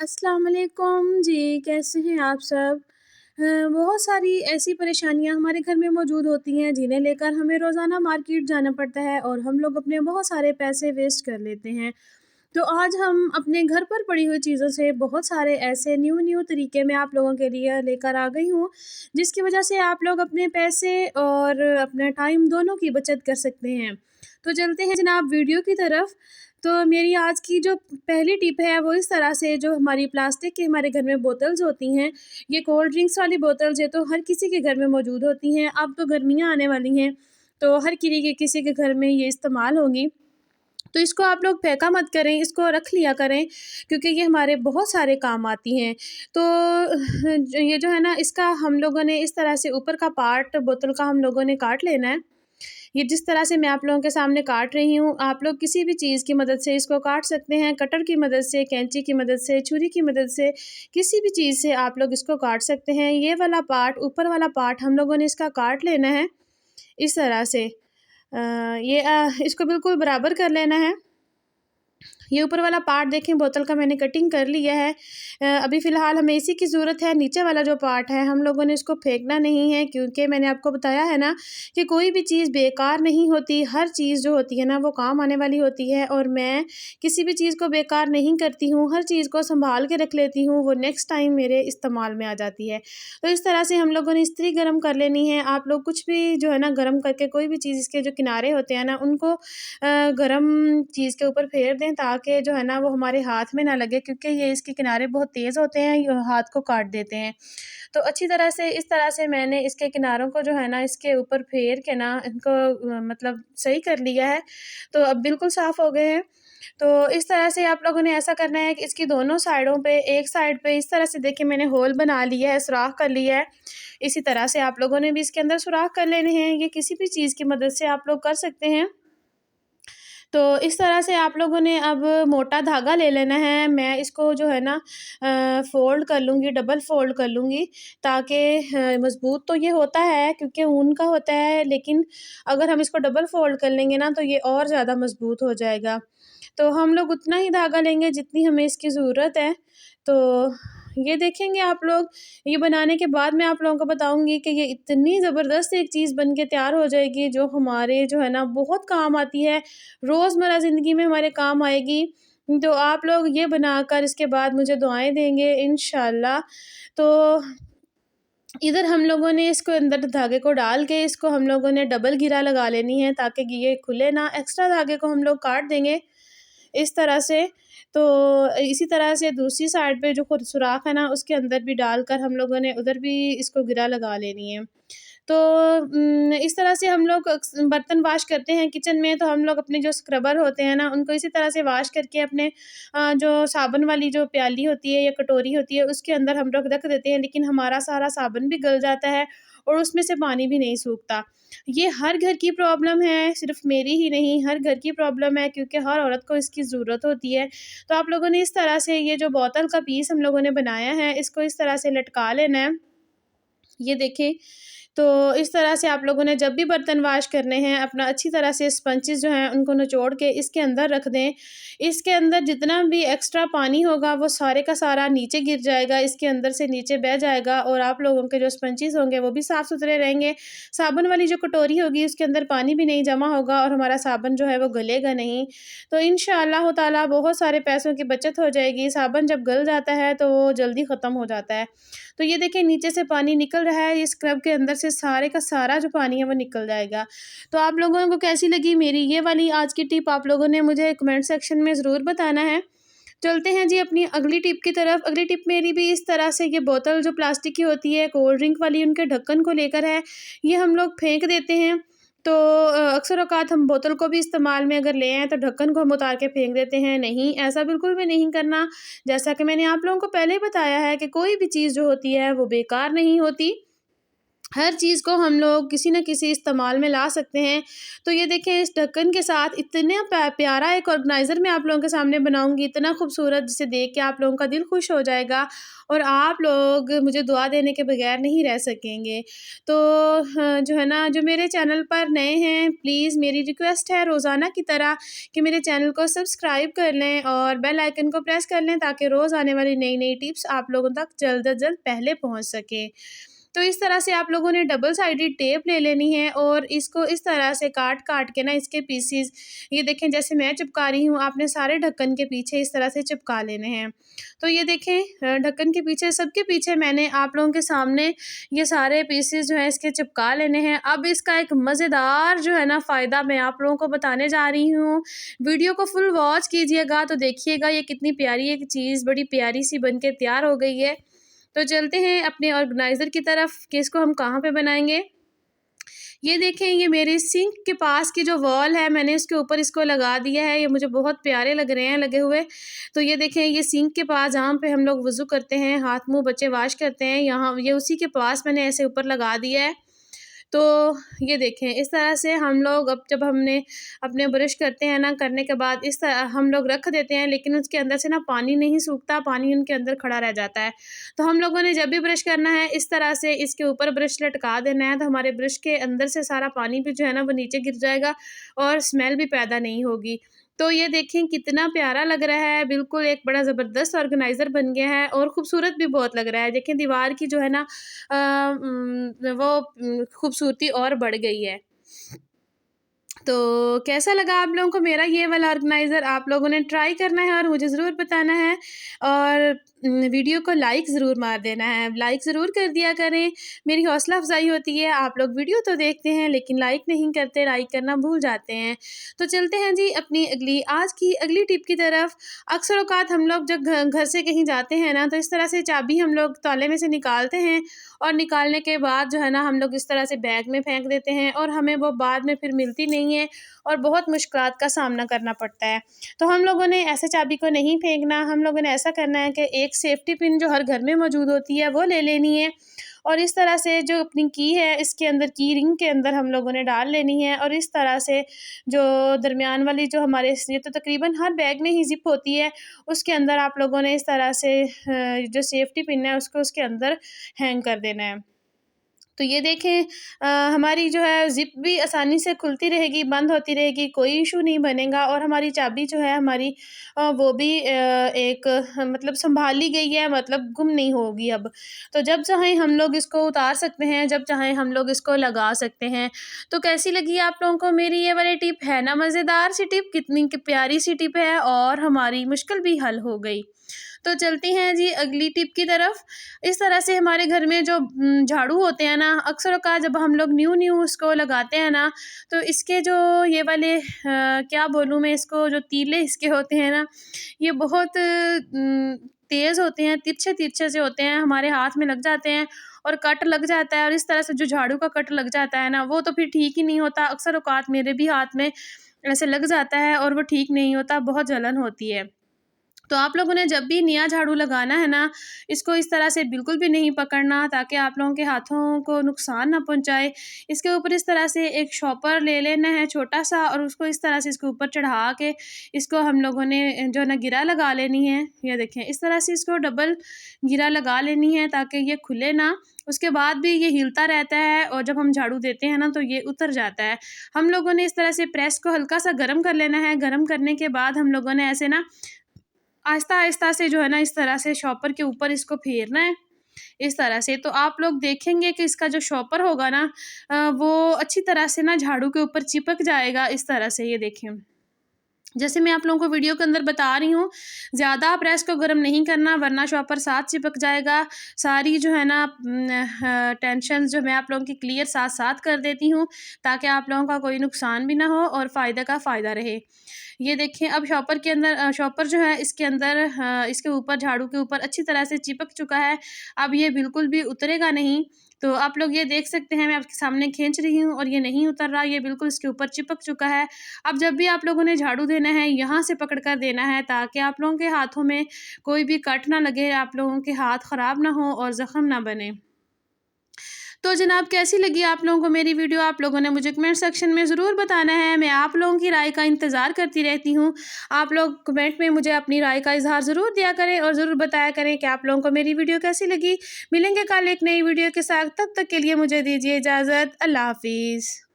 अस्सलाम वालेकुम जी, कैसे हैं आप सब? बहुत सारी ऐसी परेशानियाँ हमारे घर में मौजूद होती हैं जिन्हें लेकर हमें रोज़ाना मार्केट जाना पड़ता है और हम लोग अपने बहुत सारे पैसे वेस्ट कर लेते हैं। तो आज हम अपने घर पर पड़ी हुई चीज़ों से बहुत सारे ऐसे न्यू-न्यू तरीके मैं आप लोगों के लिए लेकर आ गई हूँ, जिसकी वजह से आप लोग अपने पैसे और अपना टाइम दोनों की बचत कर सकते हैं। तो चलते हैं जनाब वीडियो की तरफ। तो मेरी आज की जो पहली टिप है वो इस तरह से, जो हमारी प्लास्टिक की हमारे घर में बोतल्स होती हैं, ये कोल्ड ड्रिंक्स वाली बोतल्स ये तो हर किसी के घर में मौजूद होती हैं। अब तो गर्मियाँ आने वाली हैं, तो हर किसी के घर में ये इस्तेमाल होंगी। तो इसको आप लोग फेंका मत करें, इसको रख लिया करें, क्योंकि ये हमारे बहुत सारे काम आती हैं। तो ये जो है ना, इसका हम लोगों ने इस तरह से ऊपर का पार्ट बोतल का हम लोगों ने काट लेना है। ये जिस तरह से मैं आप लोगों के सामने काट रही हूँ, आप लोग किसी भी चीज़ की मदद से इसको काट सकते हैं, कटर की मदद से, कैंची की मदद से, छुरी की मदद से, किसी भी चीज़ से आप लोग इसको काट सकते हैं। ये वाला पार्ट, ऊपर वाला पार्ट हम लोगों ने इसका काट लेना है इस तरह से। इसको बिल्कुल बराबर कर लेना है। ये ऊपर वाला पार्ट देखें, बोतल का मैंने कटिंग कर लिया है। अभी फ़िलहाल हमें इसी की ज़रूरत है। नीचे वाला जो पार्ट है हम लोगों ने इसको फेंकना नहीं है, क्योंकि मैंने आपको बताया है ना कि कोई भी चीज़ बेकार नहीं होती। हर चीज़ जो होती है ना वो काम आने वाली होती है, और मैं किसी भी चीज़ को बेकार नहीं करती हूँ। हर चीज़ को सँभाल के रख लेती हूँ, वो नेक्स्ट टाइम मेरे इस्तेमाल में आ जाती है। तो इस तरह से हम लोगों ने इस्त्री गरम कर लेनी है। आप लोग कुछ भी जो है ना गरम करके, कोई भी चीज़ इसके जो किनारे होते हैं ना उनको गरम चीज़ के ऊपर फेर दें, ताकि जो है ना वो हमारे हाथ में ना लगे, क्योंकि ये इसके किनारे बहुत तेज़ होते हैं, ये हाथ को काट देते हैं। तो अच्छी तरह से इस तरह से मैंने इसके किनारों को जो है ना इसके ऊपर फेर के ना इनको मतलब सही कर लिया है। तो अब बिल्कुल साफ़ हो गए हैं। तो इस तरह से आप लोगों ने ऐसा करना है कि इसकी दोनों साइडों पे, एक साइड पे इस तरह से देखिए मैंने होल बना लिया है, सुराख कर लिया है। इसी तरह से आप लोगों ने भी इसके अंदर सुराख कर लेने हैं। ये किसी भी चीज़ की मदद से आप लोग कर सकते हैं। तो इस तरह से आप लोगों ने अब मोटा धागा ले लेना है। मैं इसको जो है ना फ़ोल्ड कर लूँगी, डबल फ़ोल्ड कर लूँगी, ताकि मज़बूत तो ये होता है क्योंकि ऊन का होता है, लेकिन अगर हम इसको डबल फ़ोल्ड कर लेंगे ना तो ये और ज़्यादा मज़बूत हो जाएगा। तो हम लोग उतना ही धागा लेंगे जितनी हमें इसकी ज़रूरत है। तो ये देखेंगे आप लोग, ये बनाने के बाद मैं आप लोगों को बताऊँगी कि ये इतनी ज़बरदस्त एक चीज़ बन के तैयार हो जाएगी, जो हमारे जो है ना बहुत काम आती है, रोज़मर्रा ज़िंदगी में हमारे काम आएगी। तो आप लोग ये बनाकर इसके बाद मुझे दुआएँ देंगे इंशाअल्लाह। तो इधर हम लोगों ने इसको अंदर धागे को डाल के इसको हम लोगों ने डबल घेरा लगा लेनी है, ताकि कि ये खुले ना। एक्स्ट्रा धागे को हम लोग काट देंगे इस तरह से। तो इसी तरह से दूसरी साइड पे जो खुद सुराख है ना उसके अंदर भी डालकर हम लोगों ने उधर भी इसको घेरा लगा लेनी है। तो इस तरह से हम लोग बर्तन वॉश करते हैं किचन में, तो हम लोग अपने जो स्क्रबर होते हैं ना उनको इसी तरह से वॉश करके अपने जो साबुन वाली जो प्याली होती है या कटोरी होती है उसके अंदर हम लोग रख देते हैं, लेकिन हमारा सारा साबुन भी गल जाता है और उसमें से पानी भी नहीं सूखता। ये हर घर की प्रॉब्लम है, सिर्फ़ मेरी ही नहीं, हर घर की प्रॉब्लम है, क्योंकि हर औरत को इसकी ज़रूरत होती है। तो आप लोगों ने इस तरह से ये जो बोतल का पीस हम लोगों ने बनाया है, इसको इस तरह से लटका लेना है। ये देखें, तो इस तरह से आप लोगों ने जब भी बर्तन वॉश करने हैं, अपना अच्छी तरह से स्पंजेस जो हैं उनको निचोड़ के इसके अंदर रख दें। इसके अंदर जितना भी एक्स्ट्रा पानी होगा वो सारे का सारा नीचे गिर जाएगा, इसके अंदर से नीचे बह जाएगा, और आप लोगों के जो स्पंजेस होंगे वो भी साफ़-सुथरे रहेंगे। साबुन वाली जो कटोरी होगी उसके अंदर पानी भी नहीं जमा होगा और हमारा साबुन जो है वो गलेगा नहीं। तो इंशाअल्लाह ताला बहुत सारे पैसों की बचत हो जाएगी। साबुन जब गल जाता है तो वो जल्दी ख़त्म हो जाता है। तो ये देखिए नीचे से पानी निकल रहा है, ये स्क्रब के अंदर से सारे का सारा जो पानी है वो निकल जाएगा। तो आप लोगों को कैसी लगी मेरी ये वाली आज की टिप, आप लोगों ने मुझे कमेंट सेक्शन में ज़रूर बताना है। चलते हैं जी अपनी अगली टिप की तरफ। अगली टिप मेरी भी इस तरह से, ये बोतल जो प्लास्टिक की होती है कोल्ड ड्रिंक वाली, उनके ढक्कन को लेकर है। ये हम लोग फेंक देते हैं। तो अक्सर औक़ात हम बोतल को भी इस्तेमाल में अगर ले आएँ तो ढक्कन को हम उतार के फेंक देते हैं। नहीं, ऐसा बिल्कुल भी नहीं करना। जैसा कि मैंने आप लोगों को पहले ही बताया है कि कोई भी चीज़ जो होती है वो बेकार नहीं होती। हर चीज़ को हम लोग किसी न किसी इस्तेमाल में ला सकते हैं। तो ये देखें, इस ढक्कन के साथ इतना प्यारा एक ऑर्गेनाइज़र मैं आप लोगों के सामने बनाऊँगी, इतना खूबसूरत, जिसे देख के आप लोगों का दिल खुश हो जाएगा और आप लोग मुझे दुआ देने के बगैर नहीं रह सकेंगे। तो जो है ना, जो मेरे चैनल पर नए हैं, प्लीज़ मेरी रिक्वेस्ट है रोज़ाना की तरह कि मेरे चैनल को सब्सक्राइब कर लें और बेल आइकन को प्रेस कर लें, ताकि रोज़ आने वाली नई-नई टिप्स आप लोगों तक जल्द से जल्द पहले पहुँच सकें। तो इस तरह से आप लोगों ने डबल साइडेड टेप ले लेनी है और इसको इस तरह से काट-काट के ना इसके पीसेस, ये देखें जैसे मैं चिपका रही हूँ, आपने सारे ढक्कन के पीछे इस तरह से चिपका लेने हैं। तो ये देखें, ढक्कन के पीछे, सबके पीछे मैंने आप लोगों के सामने ये सारे पीसेस जो है इसके चिपका लेने हैं। अब इसका एक मज़ेदार जो है ना फ़ायदा मैं आप लोगों को बताने जा रही हूँ। वीडियो को फुल वॉच कीजिएगा तो देखिएगा ये कितनी प्यारी एक चीज़ बड़ी प्यारी सी बन के तैयार हो गई है। तो चलते हैं अपने ऑर्गेनाइज़र की तरफ कि इसको हम कहाँ पे बनाएंगे। ये देखें, ये मेरे सिंक के पास की जो वॉल है, मैंने इसके ऊपर इसको लगा दिया है। ये मुझे बहुत प्यारे लग रहे हैं लगे हुए। तो ये देखें, ये सिंक के पास जहाँ पे हम लोग वज़ू करते हैं, हाथ मुंह बच्चे वाश करते हैं, यहाँ ये उसी के पास मैंने ऐसे ऊपर लगा दिया है। तो ये देखें, इस तरह से हम लोग, अब जब हमने अपने ब्रश करते हैं ना, करने के बाद इस तरह हम लोग रख देते हैं, लेकिन उसके अंदर से ना पानी नहीं सूखता, पानी उनके अंदर खड़ा रह जाता है। तो हम लोगों ने जब भी ब्रश करना है, इस तरह से इसके ऊपर ब्रश लटका देना है, तो हमारे ब्रश के अंदर से सारा पानी भी जो है ना वो नीचे गिर जाएगा और स्मेल भी पैदा नहीं होगी। तो ये देखें कितना प्यारा लग रहा है, बिल्कुल एक बड़ा ज़बरदस्त ऑर्गेनाइज़र बन गया है और ख़ूबसूरत भी बहुत लग रहा है। देखें, दीवार की जो है ना वो खूबसूरती और बढ़ गई है। तो कैसा लगा आप लोगों को मेरा ये वाला ऑर्गेनाइज़र? आप लोगों ने ट्राई करना है और मुझे ज़रूर बताना है और वीडियो को लाइक ज़रूर मार देना है। लाइक ज़रूर कर दिया करें, मेरी हौसला अफ़ज़ाई होती है। आप लोग वीडियो तो देखते हैं लेकिन लाइक नहीं करते, लाइक करना भूल जाते हैं। तो चलते हैं जी अपनी आज की अगली टिप की तरफ। अक्सर औक़ात हम लोग जब घर से कहीं जाते हैं ना, तो इस तरह से चाबी हम लोग ताले में से निकालते हैं और निकालने के बाद जो है ना हम लोग इस तरह से बैग में फेंक देते हैं और हमें वो बाद में फिर मिलती नहीं है और बहुत मुश्किलात का सामना करना पड़ता है। तो हम लोगों ने ऐसे चाबी को नहीं फेंकना, हम लोगों ने ऐसा करना है कि एक सेफ्टी पिन जो हर घर में मौजूद होती है वो ले लेनी है और इस तरह से जो अपनी की है इसके अंदर, की रिंग के अंदर हम लोगों ने डाल लेनी है और इस तरह से जो दरमियान वाली जो हमारे, ये तो तकरीबन हर बैग में ही ज़िप होती है, उसके अंदर आप लोगों ने इस तरह से जो सेफ्टी पिन है उसको उसके अंदर हैंग कर देना है। तो ये देखें, हमारी जो है ज़िप भी आसानी से खुलती रहेगी, बंद होती रहेगी, कोई इशू नहीं बनेगा और हमारी चाबी जो है हमारी वो भी एक मतलब सँभाल ली गई है, मतलब गुम नहीं होगी अब। तो जब चाहें हम लोग इसको उतार सकते हैं, जब चाहें हम लोग इसको लगा सकते हैं। तो कैसी लगी आप लोगों को मेरी ये वाली टिप? है ना मज़ेदार सी टिप? कितनी प्यारी सी टिप है और हमारी मुश्किल भी हल हो गई। तो चलते हैं जी अगली टिप की तरफ। इस तरह से हमारे घर में जो झाड़ू होते हैं ना, अक्सर औक़ात जब हम लोग न्यू उसको लगाते हैं ना, तो इसके जो ये वाले क्या बोलूँ मैं इसको, जो तीले इसके होते हैं ना, ये बहुत तेज़ होते हैं, तिरछे-तिरछे से होते हैं, हमारे हाथ में लग जाते हैं और कट लग जाता है और इस तरह से जो झाड़ू का कट लग जाता है ना, वो तो फिर ठीक ही नहीं होता। अक्सर औक़ात मेरे भी हाथ में ऐसे लग जाता है और वो ठीक नहीं होता, बहुत जलन होती है। तो आप लोगों ने जब भी नया झाड़ू लगाना है ना, इसको इस तरह से बिल्कुल भी नहीं पकड़ना, ताकि आप लोगों के हाथों को नुकसान ना पहुंचाए। इसके ऊपर इस तरह से एक शॉपर ले लेना है छोटा-सा और उसको इस तरह से इसके ऊपर चढ़ा के इसको हम लोगों ने जो है ना गिरा लगा लेनी है। ये देखें, इस तरह से इसको डबल गिरा लगा लेनी है ताकि ये खुले ना। उसके बाद भी ये हिलता रहता है और जब हम झाड़ू देते हैं ना तो ये उतर जाता है। हम लोगों ने इस तरह से प्रेस को हल्का-सा गरम कर लेना है। गरम करने के बाद हम लोगों ने ऐसे ना आहिस्ता-आहिस्ता से जो है ना इस तरह से शॉपर के ऊपर इसको फेरना है, इस तरह से। तो आप लोग देखेंगे कि इसका जो शॉपर होगा ना वो अच्छी तरह से ना झाड़ू के ऊपर चिपक जाएगा, इस तरह से। ये देखें, जैसे मैं आप लोगों को वीडियो के अंदर बता रही हूँ, ज़्यादा प्रेस को गर्म नहीं करना वरना शॉपर साथ चिपक जाएगा। सारी जो है ना टेंशन जो मैं आप लोगों की क्लियर साथ-साथ कर देती हूँ, ताकि आप लोगों का कोई नुकसान भी ना हो और फ़ायदा का फ़ायदा रहे। ये देखिए, अब शॉपर के अंदर शॉपर जो है इसके अंदर इसके ऊपर, झाड़ू के ऊपर अच्छी तरह से चिपक चुका है। अब ये बिल्कुल भी उतरेगा नहीं। तो आप लोग ये देख सकते हैं, मैं आपके सामने खींच रही हूँ और ये नहीं उतर रहा, ये बिल्कुल इसके ऊपर चिपक चुका है। अब जब भी आप लोगों ने झाड़ू देना है, यहाँ से पकड़ कर देना है ताकि आप लोगों के हाथों में कोई भी कट ना लगे, आप लोगों के हाथ ख़राब ना हो और ज़ख्म ना बने। तो जनाब कैसी लगी आप लोगों को मेरी वीडियो, आप लोगों ने मुझे कमेंट सेक्शन में ज़रूर बताना है। मैं आप लोगों की राय का इंतज़ार करती रहती हूँ। आप लोग कमेंट में मुझे अपनी राय का इज़हार ज़रूर दिया करें और ज़रूर बताया करें कि आप लोगों को मेरी वीडियो कैसी लगी। मिलेंगे कल एक नई वीडियो के साथ, तब तक के लिए मुझे दीजिए इजाज़त। अल्लाह हाफ़िज़।